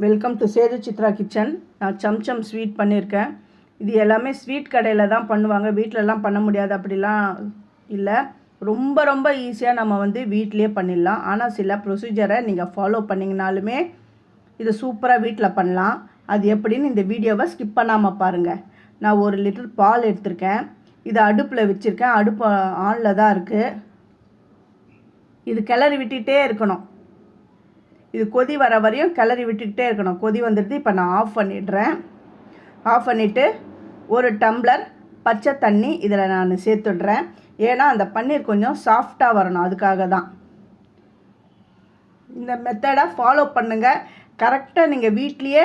Welcome to Sethu Chitra kitchen. நான் சம்சம் sweet பண்ணியிருக்கேன். இது எல்லாமே ஸ்வீட் கடையில் தான் பண்ணுவாங்க, வீட்டிலலாம் பண்ண முடியாது அப்படிலாம் இல்லை. ரொம்ப ரொம்ப ஈஸியாக நம்ம வீட்டிலே பண்ணிடலாம். ஆனால் சில ப்ரொசீஜரை நீங்கள் ஃபாலோ பண்ணிங்கனாலுமே இது சூப்பராக வீட்டில் பண்ணலாம். அது எப்படின்னு இந்த வீடியோவை ஸ்கிப் பண்ணாமல் பாருங்கள். நான் 1 லிட்டர் பால் எடுத்திருக்கேன். இதை அடுப்பில் வச்சுருக்கேன். அடுப்பு ஆனில் தான் இருக்குது. இது கிளறி விட்டுகிட்டே இருக்கணும். இது கொதி வர வரையும் கிளறி விட்டுக்கிட்டே இருக்கணும். கொதி வந்துடுது. இப்போ நான் ஆஃப் பண்ணிடுறேன். ஆஃப் பண்ணிவிட்டு 1 டம்ளர் பச்சை தண்ணி இதில் நான் சேர்த்துடுறேன். ஏன்னா அந்த பன்னீர் கொஞ்சம் சாஃப்டாக வரணும், அதுக்காக தான். இந்த மெத்தடை ஃபாலோ பண்ணுங்கள். கரெக்டாக நீங்கள் வீட்லேயே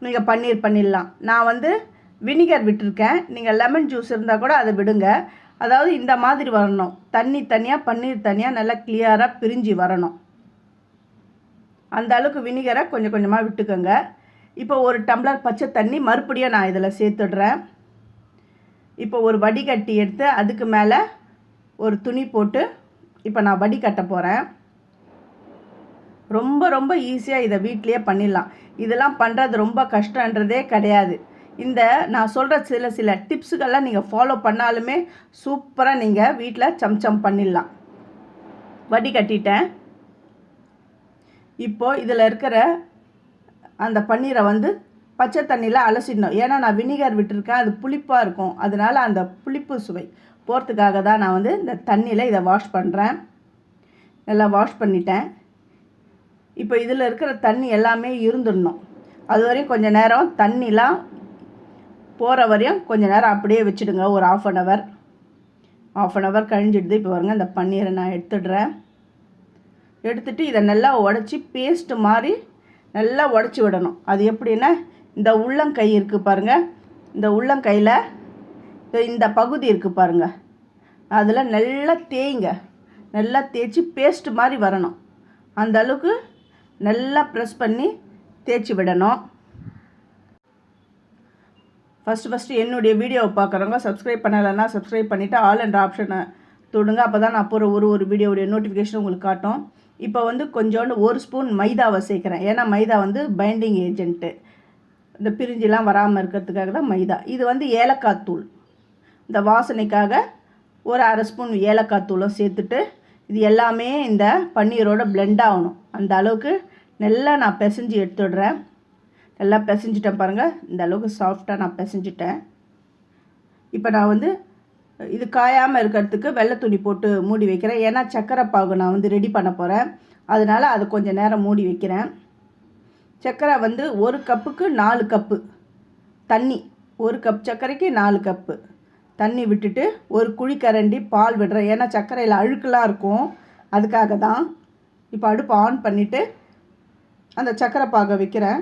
நீங்கள் பன்னீர் பண்ணிடலாம். நான் வினிகர் விட்டுருக்கேன். நீங்கள் லெமன் ஜூஸ் இருந்தால் கூட அதை விடுங்க. அதாவது இந்த மாதிரி வரணும். தண்ணி தனியாக பன்னீர் தனியாக நல்லா கிளியராக பிரிஞ்சு வரணும். அந்த அளவுக்கு வினிகரை கொஞ்சம் கொஞ்சமாக விட்டுக்கோங்க. இப்போ 1 டம்ளர் பச்சை தண்ணி மறுபடியும் நான் இதில் சேர்த்துடுறேன். இப்போ ஒரு வடிகட்டி எடுத்து அதுக்கு மேலே ஒரு துணி போட்டு இப்போ நான் வடிகட்ட போகிறேன். ரொம்ப ரொம்ப ஈஸியாக இதை வீட்லேயே பண்ணிடலாம். இதெல்லாம் பண்ணுறது ரொம்ப கஷ்டன்றதே கிடையாது. இந்த நான் சொல்கிற சில டிப்ஸுக்கெல்லாம் நீங்கள் ஃபாலோ பண்ணாலுமே சூப்பராக நீங்கள் வீட்டில் சம்சம் பண்ணிடலாம். வடிகட்டிட்டேன். இப்போது இதில் இருக்கிற அந்த பன்னீரை பச்சை தண்ணியில் அலசிடணும். ஏன்னா நான் வினிகர் விட்டுருக்கேன், அது புளிப்பாக இருக்கும். அதனால் அந்த புளிப்பு சுவை போகிறதுக்காக தான் நான் இந்த தண்ணியில் இதை வாஷ் பண்ணுறேன். நல்லா வாஷ் பண்ணிட்டேன். இப்போ இதில் இருக்கிற தண்ணி எல்லாமே இருந்துடணும். அது வரையும் கொஞ்சம் நேரம் தண்ணிலாம் போகிற வரையும் கொஞ்சம் நேரம் அப்படியே வச்சுடுங்க. ஒரு ஆஃப் அன் ஹவர் கழிஞ்சிடுது. இப்போ பாருங்க, இந்த பன்னீரை நான் எடுத்துடுறேன். எடுத்துகிட்டு இதை நல்லா உடச்சி பேஸ்ட்டு மாதிரி நல்லா உடச்சி விடணும். அது எப்படின்னா, இந்த உள்ளங்கை இருக்குது பாருங்கள், இந்த உள்ளங்கையில் இந்த பகுதி இருக்குது பாருங்கள், அதில் நல்லா தேய்ங்க. நல்லா தேய்ச்சி பேஸ்ட்டு மாதிரி வரணும். அந்த அளவுக்கு நல்லா ப்ரெஸ் பண்ணி தேய்ச்சி விடணும். ஃபஸ்ட்டு என்னுடைய வீடியோவை பார்க்குறவங்க சப்ஸ்கிரைப் பண்ணலைன்னா சப்ஸ்கிரைப் பண்ணிவிட்டு ஆல் என்ற ஆப்ஷனை தொடுங்க. அப்போ தான் நான் போகிற ஒரு வீடியோவுடைய நோட்டிஃபிகேஷன் உங்களுக்கு காட்டும். இப்போ கொஞ்சோண்டு 1 ஸ்பூன் மைதாவை சேர்க்குறேன். ஏன்னா மைதா பைண்டிங் ஏஜென்ட்டு. இந்த பிரிஞ்சிலாம் வராமல் இருக்கிறதுக்காக தான் மைதா. இது ஏலக்காய் தூள். இந்த வாசனைக்காக ஒரு 1/2 ஸ்பூன் ஏலக்காய் தூளும் சேர்த்துட்டு இது எல்லாமே இந்த பன்னீரோட பிளெண்ட் ஆகணும். அந்த அளவுக்கு நல்லா நான் பிசைஞ்சு எடுத்துடுறேன். நல்லா பிசைஞ்சிட்டேன் பாருங்கள். இந்த அளவுக்கு சாஃப்டாக நான் பிசைஞ்சிட்டேன். இப்போ நான் இது காயாமல் இருக்கிறதுக்கு வெள்ளை துணி போட்டு மூடி வைக்கிறேன். ஏன்னா சர்க்கரை பாகு நான் ரெடி பண்ண போகிறேன். அதனால் அது கொஞ்சம் நேரம் மூடி வைக்கிறேன். சர்க்கரை 1 கப்புக்கு 4 கப்பு தண்ணி. 1 கப் சர்க்கரைக்கு 4 கப்பு தண்ணி விட்டுட்டு 1 குழிக்கரண்டி பால் விடுறேன். ஏன்னா சர்க்கரையில் அழுக்கெலாம் இருக்கும், அதுக்காக தான். இப்போ அடுப்பு ஆன் பண்ணிவிட்டு அந்த சர்க்கரை பாகை வைக்கிறேன்.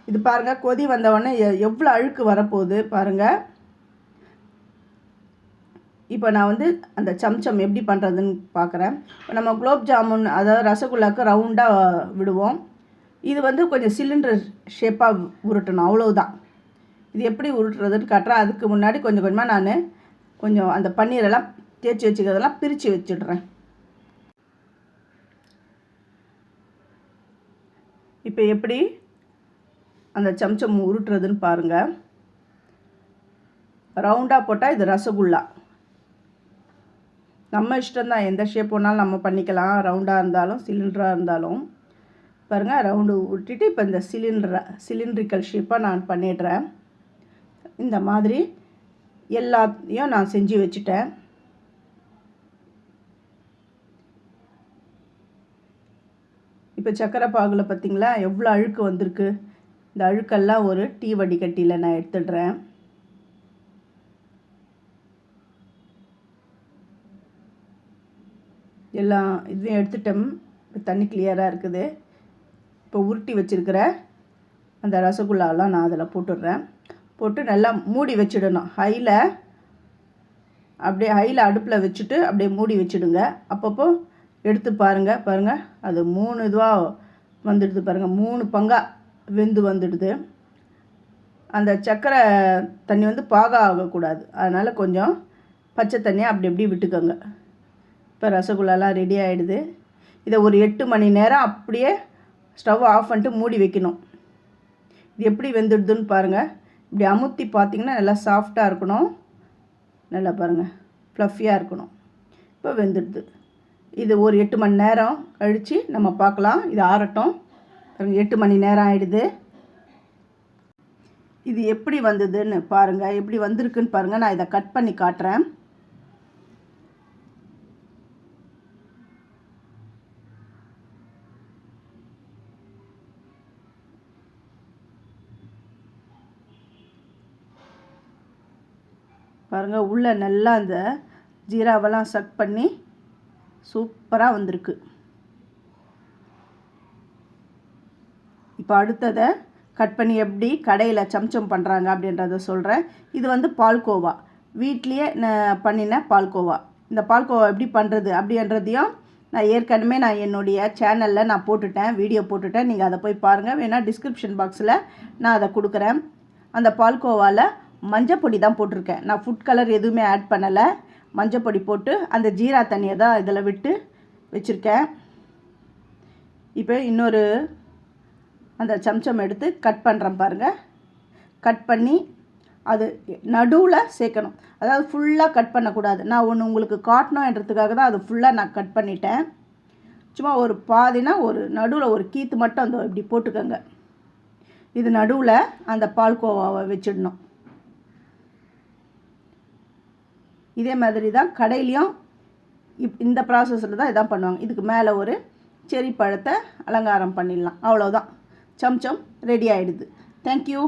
இது பாருங்கள், கொதி வந்தவுடனே எவ்வளோ அழுக்கு வரப்போகுது பாருங்கள். இப்போ நான் அந்த சம்சம் எப்படி பண்ணுறதுன்னு பார்க்குறேன். இப்போ நம்ம குலோப் ஜாமுன், அதாவது ரசகுல்லாவுக்கு ரவுண்டாக விடுவோம். இது கொஞ்சம் சிலிண்டர் ஷேப்பாக உருட்டணும், அவ்வளோதான். இது எப்படி உருட்டுறதுன்னு காட்டுறேன். அதுக்கு முன்னாடி கொஞ்சம் கொஞ்சமாக நான் கொஞ்சம் அந்த பன்னீரெல்லாம் தேய்ச்சி வச்சுக்கிறதெல்லாம் பிரித்து வச்சுடுறேன். இப்போ எப்படி அந்த சம்சம் உருட்டுறதுன்னு பாருங்கள். ரவுண்டாக போட்டால் இது ரசகுல்லா. நம்ம இஷ்டம்தான், எந்த ஷேப் வேணாலும் நம்ம பண்ணிக்கலாம். ரவுண்டாக இருந்தாலும் சிலிண்டராக இருந்தாலும். பாருங்கள், ரவுண்டு விட்டுட்டு இப்போ இந்த சிலிண்ட்ரிக்கல் ஷேப்பாக நான் பண்ணிடுறேன். இந்த மாதிரி எல்லாத்தையும் நான் செஞ்சு வச்சுட்டேன். இப்போ சக்கரை பாகில் பார்த்திங்களா எவ்வளோ அழுக்கு வந்திருக்கு. இந்த அழுக்கெல்லாம் ஒரு டீ வடிகட்டியில் நான் எடுத்துடுறேன். எல்லாம் இதுவும் எடுத்துட்டோம். இப்போ தண்ணி கிளியராக இருக்குது. இப்போ உருட்டி வச்சுருக்கிற அந்த ரசகுல்லாலாம் நான் அதில் போட்டுடுறேன். போட்டு நல்லா மூடி வச்சிடணும். ஹையில் அடுப்பில் வச்சுட்டு அப்படியே மூடி வச்சுடுங்க. அப்பப்போ எடுத்து பாருங்கள். அது 3 இதுவாக வந்துடுது பாருங்கள். 3 பங்காக வெந்து வந்துடுது. அந்த சர்க்கரை தண்ணி பாகம் ஆகக்கூடாது. அதனால் கொஞ்சம் பச்சை தண்ணியை அப்படி எப்படி விட்டுக்கோங்க. இப்போ ரசகுல்லாலாம் ரெடி ஆகிடுது. இதை ஒரு 8 மணி நேரம் அப்படியே ஸ்டவ் ஆஃப் பண்ணிட்டு மூடி வைக்கணும். இது எப்படி வெந்துடுதுன்னு பாருங்கள். இப்படி அமுத்தி பார்த்திங்கன்னா நல்லா சாஃப்டாக இருக்கணும். நல்லா பாருங்கள், ஃப்ளஃபியாக இருக்கணும். இப்போ வெந்துடுது. இது ஒரு 8 மணி நேரம் கழித்து நம்ம பார்க்கலாம். இது ஆறட்டும். 8 மணி நேரம் ஆகிடுது. இது எப்படி வந்ததுன்னு பாருங்கள், எப்படி வந்திருக்குன்னு பாருங்கள். நான் இதை கட் பண்ணி காட்டுறேன். பாருங்கள், உள்ளே நல்லா அந்த ஜீராவெல்லாம் சக் பண்ணி சூப்பராக வந்திருக்கு. இப்போ அடுத்ததை கட் பண்ணி எப்படி கடையில் சம்சம் பண்ணுறாங்க அப்படின்றத சொல்கிறேன். இது வந்து பால்கோவா, வீட்லேயே நான் பண்ணின பால்கோவா. இந்த பால்கோவா எப்படி பண்ணுறது அப்படின்றதையும் நான் ஏற்கனவே என்னுடைய சேனலில் நான் போட்டுட்டேன், வீடியோ போட்டுட்டேன். நீங்கள் அதை போய் பாருங்கள். வேணால் டிஸ்கிரிப்ஷன் பாக்ஸில் நான் அதை கொடுக்குறேன். அந்த பால்கோவாவில் மஞ்சப்பொடி தான் போட்டிருக்கேன். நான் ஃபுட் கலர் எதுவுமே ஆட் பண்ணலை. மஞ்சப்பொடி போட்டு அந்த ஜீரா தண்ணியை தான் இதில் விட்டு வச்சுருக்கேன். இப்போ இன்னொரு அந்த சம்சம் எடுத்து கட் பண்ணுறேன் பாருங்கள். கட் பண்ணி அது நடுவில் சேர்க்கணும். அதாவது ஃபுல்லாக கட் பண்ணக்கூடாது. நான் ஒன்று உங்களுக்கு காட்டணுன்றதுக்காக தான் அது ஃபுல்லாக நான் கட் பண்ணிட்டேன். சும்மா ஒரு பாதினா ஒரு நடுவில் ஒரு கீத்து மட்டும் அந்த இப்படி போட்டுக்கோங்க. இது நடுவில் அந்த பால்கோவாவை வச்சிடணும். இதே மாதிரி தான் கடையிலையும் இந்த ப்ராசஸில் தான் இதான் பண்ணுவாங்க. இதுக்கு மேலே ஒரு செரி பழத்தை அலங்காரம் பண்ணிடலாம். அவ்வளோதான், சம்சம் ரெடி ஆகிடுது. தேங்க்யூ.